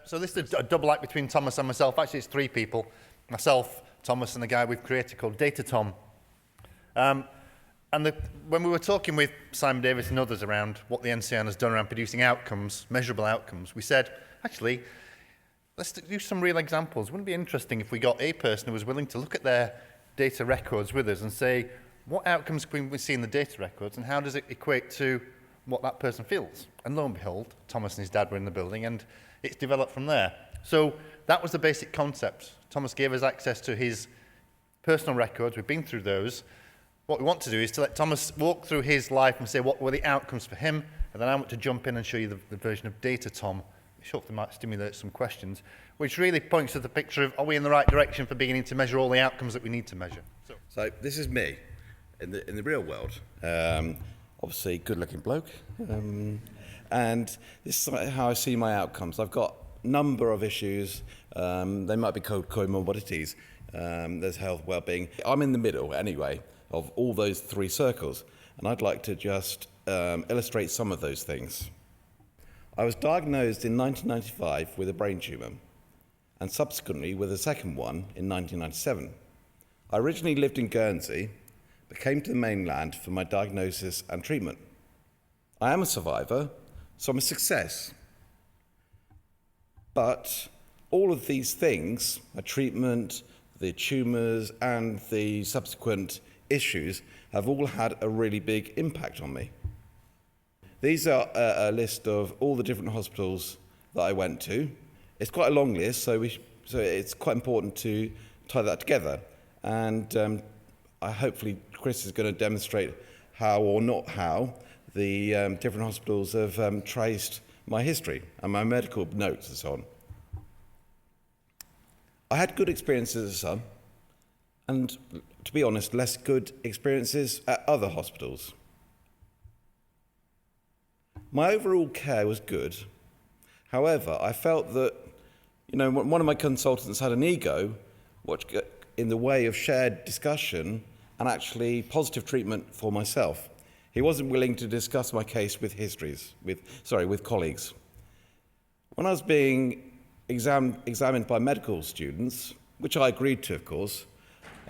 So this is a double act between Thomas and myself. Actually, it's three people. Myself, Thomas, and the guy we've created called Data Tom. When we were talking with Simon Davis and others around what the NCIN has done around producing outcomes, measurable outcomes, we said, actually, let's do some real examples. Wouldn't it be interesting if we got a person who was willing to look at their data records with us and say, what outcomes can we see in the data records and how does it equate to what that person feels? And lo and behold, Thomas and his dad were in the building and it's developed from there. So that was the basic concept. Thomas gave us access to his personal records. We've been through those. What we want to do is to let Thomas walk through his life and say what were the outcomes for him, and then I want to jump in and show you the version of Data Tom, which hopefully might stimulate some questions, which really points to the picture of, are we in the right direction for beginning to measure all the outcomes that we need to measure? So this is me in the real world. Obviously, good-looking bloke. And this is how I see my outcomes. I've got a number of issues. They might be called comorbidities. There's health, well-being. I'm in the middle, anyway, of all those three circles. And I'd like to just illustrate some of those things. I was diagnosed in 1995 with a brain tumour, and subsequently with a second one in 1997. I originally lived in Guernsey, but came to the mainland for my diagnosis and treatment. I am a survivor, so I'm a success. But all of these things, my treatment, the tumours and the subsequent issues, have all had a really big impact on me. These are a list of all the different hospitals that I went to. It's quite a long list, so it's quite important to tie that together. And hopefully Chris is going to demonstrate how or not how the different hospitals have traced my history and my medical notes and so on. I had good experiences as a son, and to be honest, less good experiences at other hospitals. My overall care was good. However, I felt that, one of my consultants had an ego which in the way of shared discussion and actually positive treatment for myself. He wasn't willing to discuss my case with with colleagues. When I was being examined by medical students, which I agreed to, of course,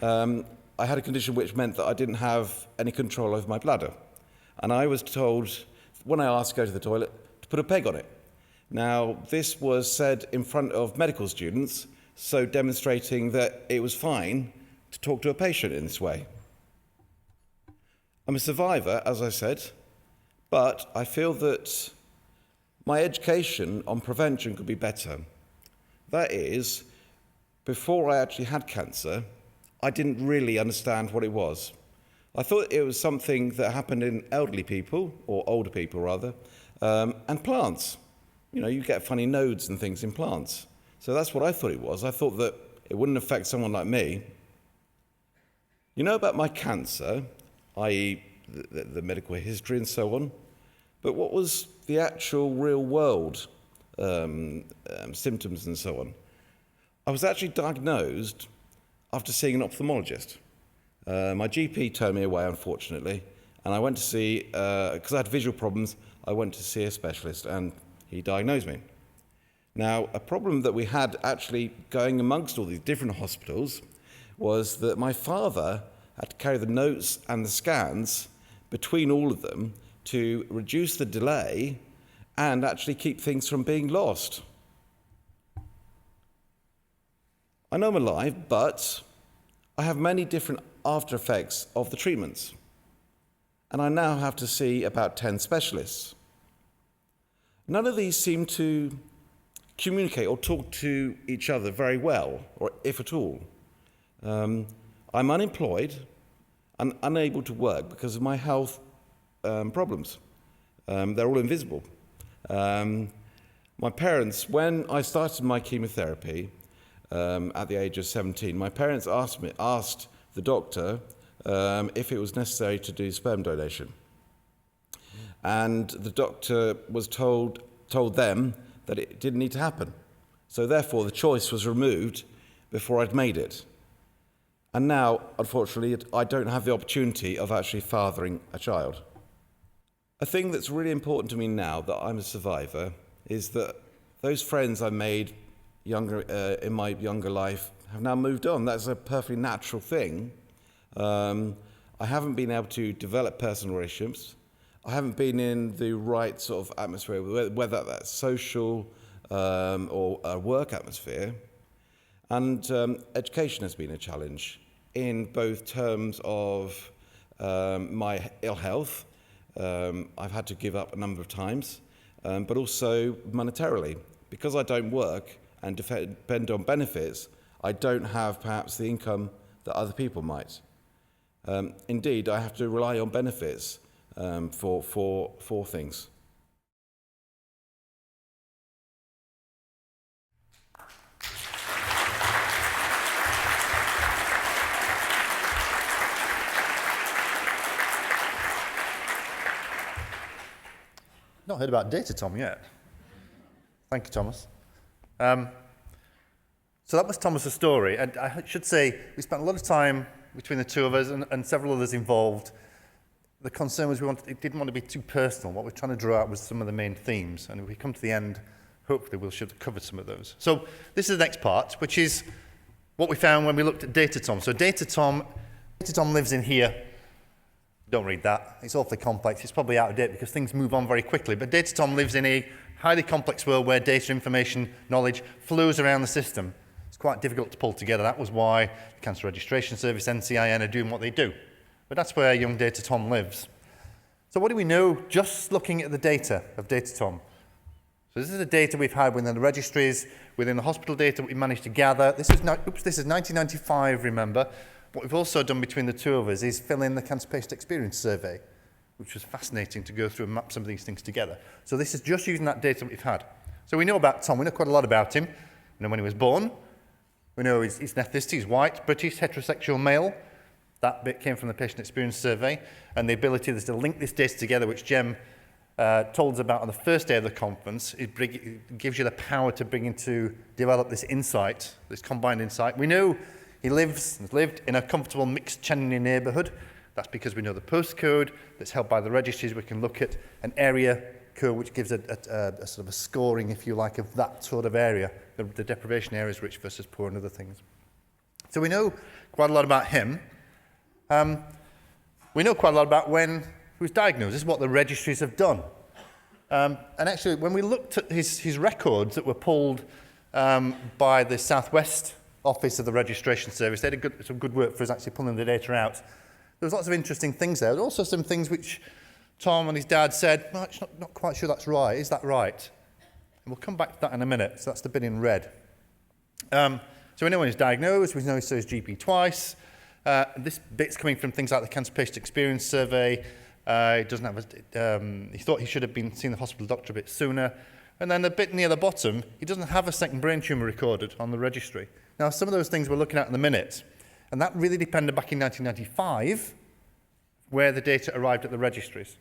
I had a condition which meant that I didn't have any control over my bladder. And I was told, when I asked to go to the toilet, to put a peg on it. Now, this was said in front of medical students, so demonstrating that it was fine to talk to a patient in this way. I'm a survivor, as I said, but I feel that my education on prevention could be better. That is, before I actually had cancer, I didn't really understand what it was. I thought it was something that happened in elderly people, or older people rather, and plants. You get funny nodes and things in plants. So that's what I thought it was. I thought that it wouldn't affect someone like me. You know about my cancer, i.e. the medical history and so on, but what was the actual real world symptoms and so on? I was actually diagnosed after seeing an ophthalmologist. My GP turned me away, unfortunately, and I went to see, because I had visual problems, I went to see a specialist and he diagnosed me. Now, a problem that we had actually going amongst all these different hospitals was that my father had to carry the notes and the scans between all of them to reduce the delay and actually keep things from being lost. I know I'm alive, but I have many different after effects of the treatments, and I now have to see about 10 specialists. None of these seem to communicate or talk to each other very well, or if at all. I'm unemployed and unable to work because of my health problems. They're all invisible. My parents, when I started my chemotherapy at the age of 17, my parents asked the doctor if it was necessary to do sperm donation. And the doctor was told them that it didn't need to happen. So therefore, the choice was removed before I'd made it. And now, unfortunately, I don't have the opportunity of actually fathering a child. A thing that's really important to me now that I'm a survivor is that those friends I made in my younger life have now moved on. That's a perfectly natural thing. I haven't been able to develop personal relationships. I haven't been in the right sort of atmosphere, whether that's social or a work atmosphere. And education has been a challenge in both terms of my ill health. I've had to give up a number of times, but also monetarily. Because I don't work and depend on benefits, I don't have perhaps the income that other people might. Indeed, I have to rely on benefits for things. Not heard about Data Tom yet. Thank you, Thomas. So that was Thomas's story, and I should say we spent a lot of time between the two of us and several others involved. The concern was it didn't want to be too personal. What we're trying to draw out was some of the main themes, and if we come to the end, hopefully we should have covered some of those. So this is the next part, which is what we found when we looked at Data Tom. So Data Tom lives in here. Don't read that. It's awfully complex. It's probably out of date because things move on very quickly. But Data Tom lives in a highly complex world where data, information, knowledge flows around the system. It's quite difficult to pull together. That was why the Cancer Registration Service, NCIN, are doing what they do. But that's where young Data Tom lives. So what do we know just looking at the data of Data Tom? So this is the data we've had within the registries, within the hospital data we managed to gather. This is 1995, remember. What we've also done between the two of us is fill in the Cancer Patient Experience Survey, which was fascinating to go through and map some of these things together. So this is just using that data that we've had. So we know about Tom. We know quite a lot about him. We know when he was born. We know his ethnicity. He's white, British, heterosexual male. That bit came from the Patient Experience Survey. And the ability to link this data together, which Jem told us about on the first day of the conference, it gives you the power to develop this insight, this combined insight. We know he has lived in a comfortable mixed Cheney neighbourhood. That's because we know the postcode that's held by the registries. We can look at an area code which gives a sort of a scoring, if you like, of that sort of area, the deprivation areas, rich versus poor and other things. So we know quite a lot about him. We know quite a lot about when he was diagnosed. This is what the registries have done. And actually, when we looked at his records that were pulled by the Southwest Office of the Registration Service, they did some good work for us actually pulling the data out. There was lots of interesting things there. There were also some things which Tom and his dad said, well, I'm not quite sure that's right. Is that right? And we'll come back to that in a minute. So that's the bit in red. So we know when he's diagnosed. We know he saw his GP twice. This bit's coming from things like the Cancer Patient Experience Survey. He doesn't have he thought he should have been seeing the hospital doctor a bit sooner. And then the bit near the bottom, he doesn't have a second brain tumour recorded on the registry. Now, some of those things we're looking at in a minute. And that really depended back in 1995 where the data arrived at the registries.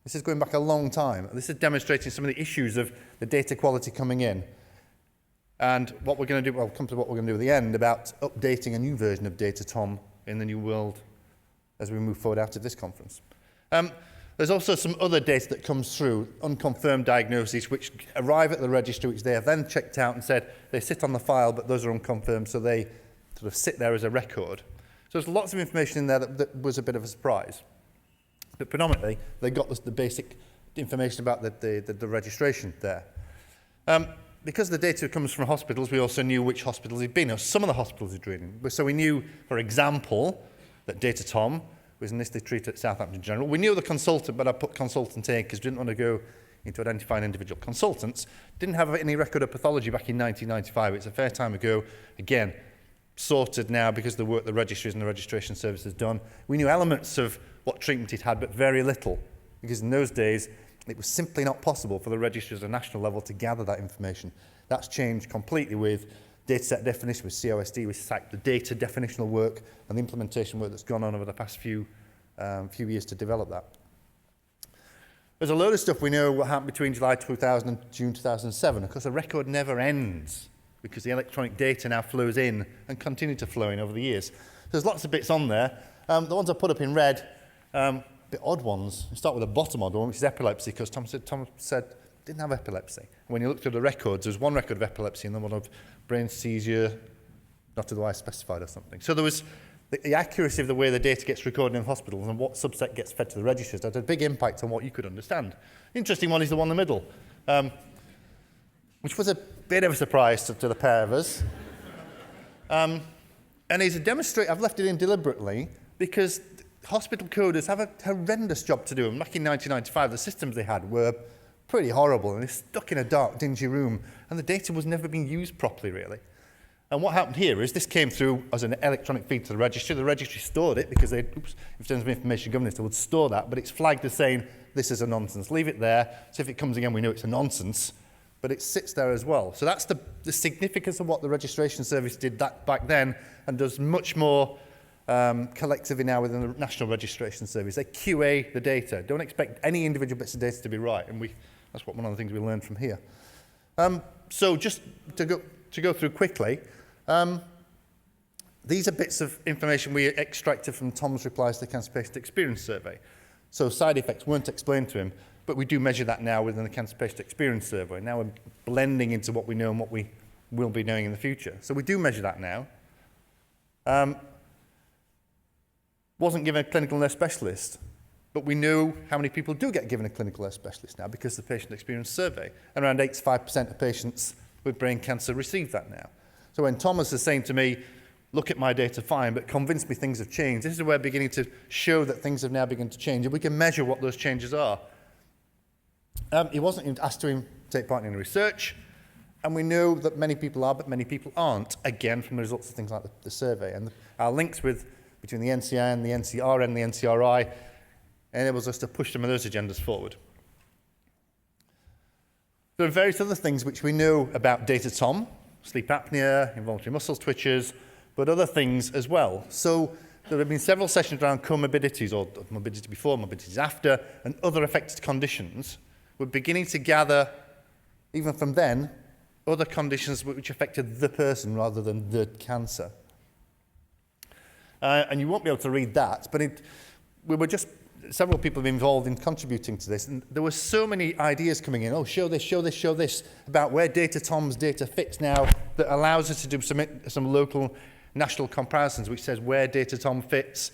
This is going back a long time. This is demonstrating some of the issues of the data quality coming in. And what we're going to do, well, I'll come to what we're going to do at the end about updating a new version of Data Tom in the new world as we move forward out of this conference. There's also some other data that comes through, unconfirmed diagnoses, which arrive at the registry, which they have then checked out and said they sit on the file, but those are unconfirmed, so they sort of sit there as a record. So there's lots of information in there that was a bit of a surprise. But predominantly, they got the basic information about the registration there. Because the data comes from hospitals, we also knew which hospitals he'd been. Now, some of the hospitals he'd been in. So we knew, for example, that Data Tom was initially treated at Southampton General. We knew the consultant, but I put consultant in because we didn't want to go into identifying individual consultants. Didn't have any record of pathology back in 1995. It's a fair time ago. Again, sorted now because of the work the registries and the registration service has done. We knew elements of what treatment he'd had, but very little, because in those days, it was simply not possible for the registries at a national level to gather that information. That's changed completely with dataset definition, with COSD, with SAC, the data definitional work and the implementation work that's gone on over the past few years to develop that. There's a load of stuff we know what happened between July 2000 and June 2007. Of course, the record never ends because the electronic data now flows in and continue to flow in over the years. There's lots of bits on there. The ones I put up in red, bit odd ones. We start with the bottom odd one, which is epilepsy, because Tom said didn't have epilepsy. When you look through the records, there's one record of epilepsy and then one of brain seizure, not otherwise specified or something. So there was the accuracy of the way the data gets recorded in hospitals and what subset gets fed to the registers had a big impact on what you could understand. Interesting one is the one in the middle, which was a bit of a surprise to the pair of us. And it's a demonstration, I've left it in deliberately, because hospital coders have a horrendous job to do. And back in 1995, the systems they had were pretty horrible, and they're stuck in a dark, dingy room, and the data was never being used properly, really. And what happened here is this came through as an electronic feed to the registry. The registry stored it because they, in terms of information governance, they would store that, but it's flagged as saying, this is a nonsense. Leave it there, so if it comes again, we know it's a nonsense, but it sits there as well. So that's the significance of what the registration service did back then, and does much more collectively now within the National Registration Service. They QA the data. Don't expect any individual bits of data to be right, and that's one of the things we learned from here. So just to go through quickly, these are bits of information we extracted from Tom's replies to the Cancer Patient Experience Survey. So side effects weren't explained to him, but we do measure that now within the Cancer Patient Experience Survey. Now we're blending into what we know and what we will be knowing in the future. So we do measure that now. Wasn't given a clinical nurse specialist, but we know how many people do get given a clinical nurse specialist now because of the Patient Experience Survey. Around 85% of patients with brain cancer receive that now. So when Thomas is saying to me, look at my data fine, but convince me things have changed, this is where we're beginning to show that things have now begun to change, and we can measure what those changes are. He wasn't even asked to take part in research, and we know that many people are, but many people aren't, again, from the results of things like the survey. And our links between the NCIN, the NCRN, the NCRI, enables us to push some of those agendas forward. There are various other things which we know about data Tom, sleep apnea, involuntary muscle twitches, but other things as well. So there have been several sessions around comorbidities, or morbidity before, morbidities after, and other affected conditions. We're beginning to gather, even from then, other conditions which affected the person rather than the cancer. And you won't be able to read that, but we were just, several people have been involved in contributing to this, and there were so many ideas coming in, show this, about where data Tom's data fits now, that allows us to do some local national comparisons, which says where data Tom fits,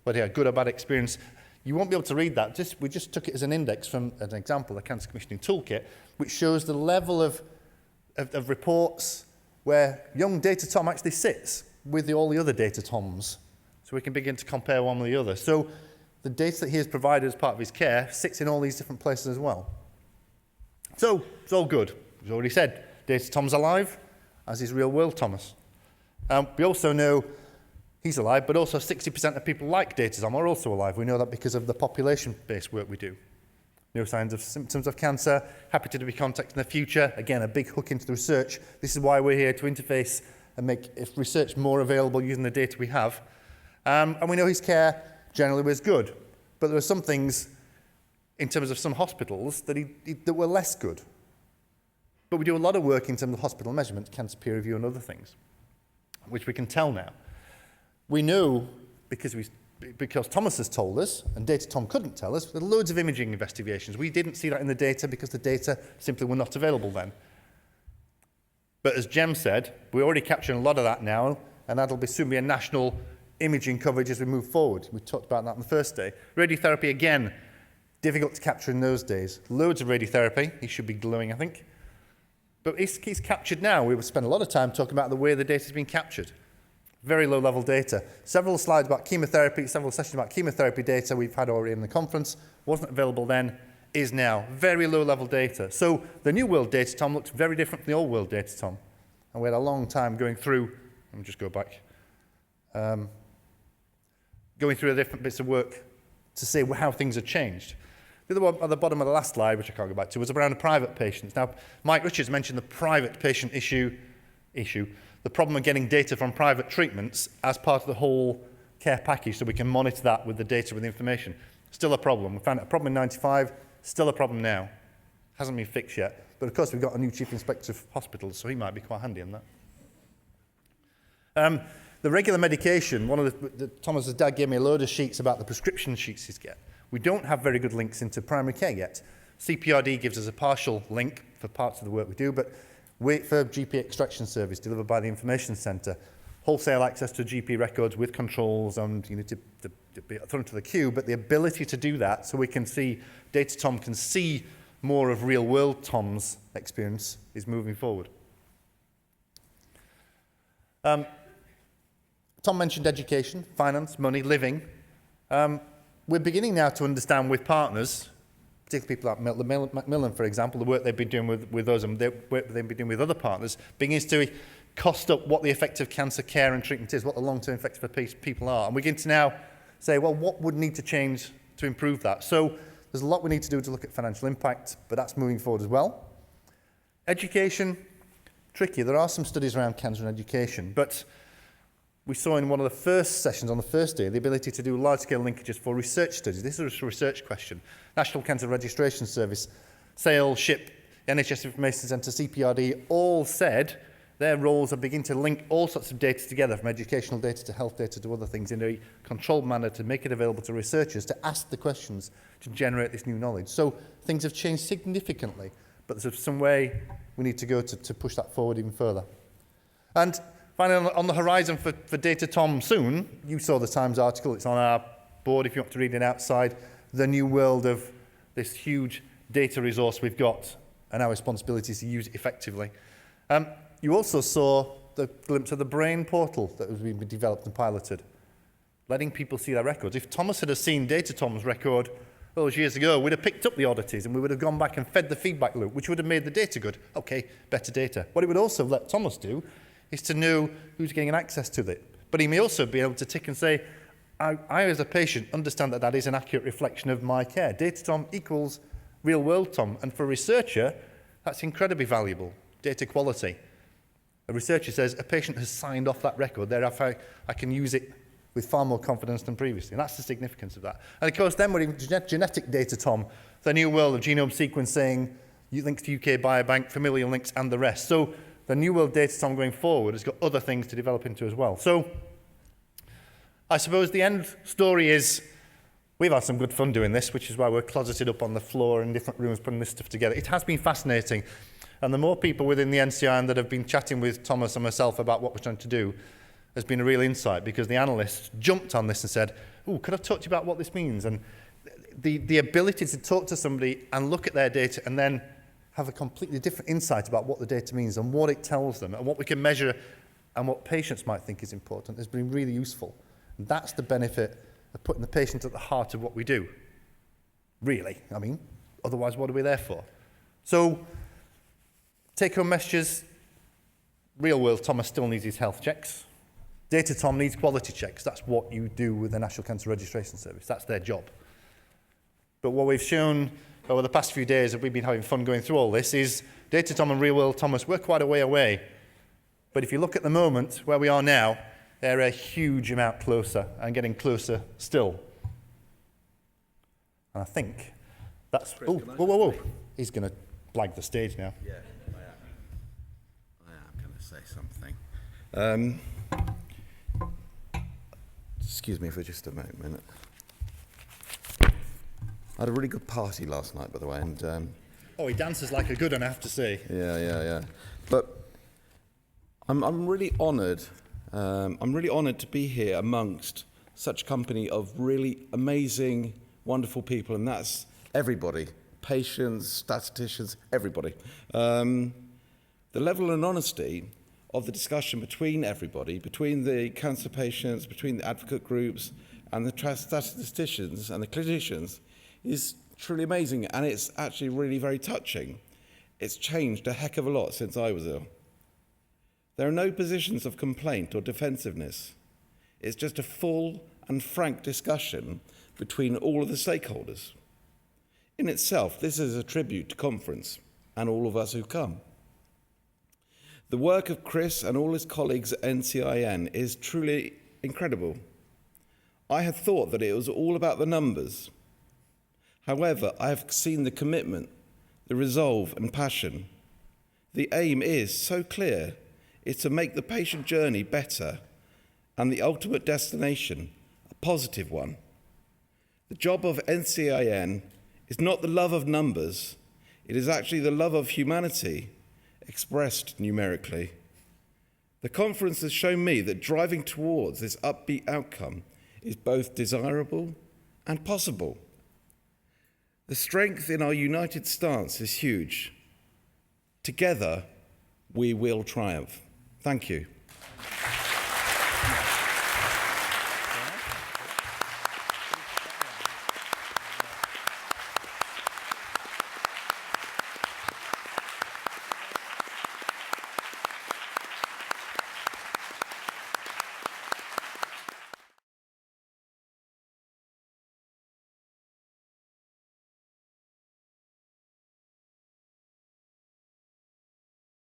whether he had good or bad experience. You won't be able to read that. We just took it as an index from an example, the Cancer Commissioning Toolkit, which shows the level of reports where young data Tom actually sits with all the other data Toms. So we can begin to compare one with the other. So the data that he has provided as part of his care sits in all these different places as well. So it's all good. As already said, data Tom's alive, as is real world Thomas. We also know he's alive, but also 60% of people like data Tom are also alive. We know that because of the population-based work we do. No signs of symptoms of cancer, happy to be contacted in the future. Again, a big hook into the research. This is why we're here, to interface and make research more available using the data we have. And we know his care generally was good, but there are some things in terms of some hospitals that were less good. But we do a lot of work in terms of hospital measurement, cancer peer review and other things, which we can tell now. We know, because Thomas has told us, and data Tom couldn't tell us, there are loads of imaging investigations. We didn't see that in the data because the data simply were not available then. But as Jem said, we're already capturing a lot of that now, and that'll soon be a national imaging coverage as we move forward. We talked about that on the first day. Radiotherapy, again, difficult to capture in those days. Loads of radiotherapy. He should be glowing, I think. But he's captured now. We would spend a lot of time talking about the way the data has been captured. Very low-level data. Several slides about chemotherapy, several sessions about chemotherapy data we've had already in the conference. Wasn't available then, is now. Very low-level data. So the new world data Tom looks very different from the old world data Tom. And we had a long time going through, let me just go back, going through the different bits of work to see how things have changed. The other one at the bottom of the last slide, which I can't go back to, was around the private patients. Now, Mike Richards mentioned the private patient issue, the problem of getting data from private treatments as part of the whole care package so we can monitor that with the data, with the information. Still a problem. We found it a problem in 95, still a problem now. Hasn't been fixed yet. But of course, we've got a new chief inspector of hospitals, so he might be quite handy in that. The regular medication, Thomas's dad gave me a load of sheets about the prescription sheets he's get. We don't have very good links into primary care yet. CPRD gives us a partial link for parts of the work we do, but wait for GP extraction service delivered by the information centre, wholesale access to GP records with controls and you need to be thrown to the queue, but the ability to do that so we can see, Data Tom can see more of real world Tom's experience is moving forward. Tom mentioned education, finance, money, living. We're beginning now to understand with partners, particularly people like Macmillan, for example, the work they've been doing with us and the work they've been doing with other partners, begins to cost up what the effect of cancer care and treatment is, what the long-term effects for people are. And we begin to now say, well, what would need to change to improve that? So there's a lot we need to do to look at financial impact, but that's moving forward as well. Education, tricky. There are some studies around cancer and education, but we saw in one of the first sessions on the first day the ability to do large-scale linkages for research studies. This is a research question. National Cancer Registration Service, SAIL, SHIP, NHS Information Centre, CPRD, all said their roles are beginning to link all sorts of data together, from educational data to health data to other things, in a controlled manner to make it available to researchers to ask the questions to generate this new knowledge. So things have changed significantly, but there's some way we need to go to push that forward even further. And finally, on the horizon for Data Tom soon, you saw the Times article, it's on our board if you want to read it outside, the new world of this huge data resource we've got and our responsibility to use it effectively. You also saw the glimpse of the brain portal that was being developed and piloted, letting people see their records. If Thomas had seen Data Tom's record all those years ago, we'd have picked up the oddities and we would have gone back and fed the feedback loop, which would have made the data good. Okay, better data. What it would also let Thomas do is to know who's getting access to it. But he may also be able to tick and say, I as a patient understand that that is an accurate reflection of my care. Data Tom equals real world Tom. And for a researcher, that's incredibly valuable. Data quality. A researcher says a patient has signed off that record, therefore I can use it with far more confidence than previously. And that's the significance of that. And of course, then we're in genetic Data Tom, the new world of genome sequencing, links to UK Biobank, familial links, and the rest. So the new world Data Tom going forward has got other things to develop into as well. So I suppose the end story is we've had some good fun doing this, which is why we're closeted up on the floor in different rooms putting this stuff together. It has been fascinating. And the more people within the NCIN that have been chatting with Thomas and myself about what we're trying to do has been a real insight, because the analysts jumped on this and said, oh, could I talk to you about what this means? And the ability to talk to somebody and look at their data and then have a completely different insight about what the data means and what it tells them and what we can measure and what patients might think is important has been really useful. And that's the benefit of putting the patient at the heart of what we do. Really, I mean, otherwise what are we there for? So, take-home messages, real world Thomas still needs his health checks. Data Tom needs quality checks. That's what you do with the National Cancer Registration Service. That's their job. But what we've shown over the past few days that we've been having fun going through all this is Data Tom and real world Thomas, we're quite a way away. But if you look at the moment where we are now, they're a huge amount closer and getting closer still. And I think that's... Chris, whoa. He's going to blag the stage now. Yeah, I am going to say something. Excuse me for just a minute. I had a really good party last night, by the way, and... Oh, he dances like a good one, I have to say. Yeah. But I'm really honoured. I'm really honoured to be here amongst such a company of really amazing, wonderful people, and that's everybody. Patients, statisticians, everybody. The level and honesty of the discussion between everybody, between the cancer patients, between the advocate groups, and the statisticians and the clinicians, is truly amazing, and it's actually really very touching. It's changed a heck of a lot since I was ill. There are no positions of complaint or defensiveness. It's just a full and frank discussion between all of the stakeholders. In itself, this is a tribute to conference and all of us who come. The work of Chris and all his colleagues at NCIN is truly incredible. I had thought that it was all about the numbers. However, I have seen the commitment, the resolve and passion. The aim is so clear, it's to make the patient journey better and the ultimate destination a positive one. The job of NCIN is not the love of numbers, it is actually the love of humanity expressed numerically. The conference has shown me that driving towards this upbeat outcome is both desirable and possible. The strength in our united stance is huge. Together, we will triumph. Thank you.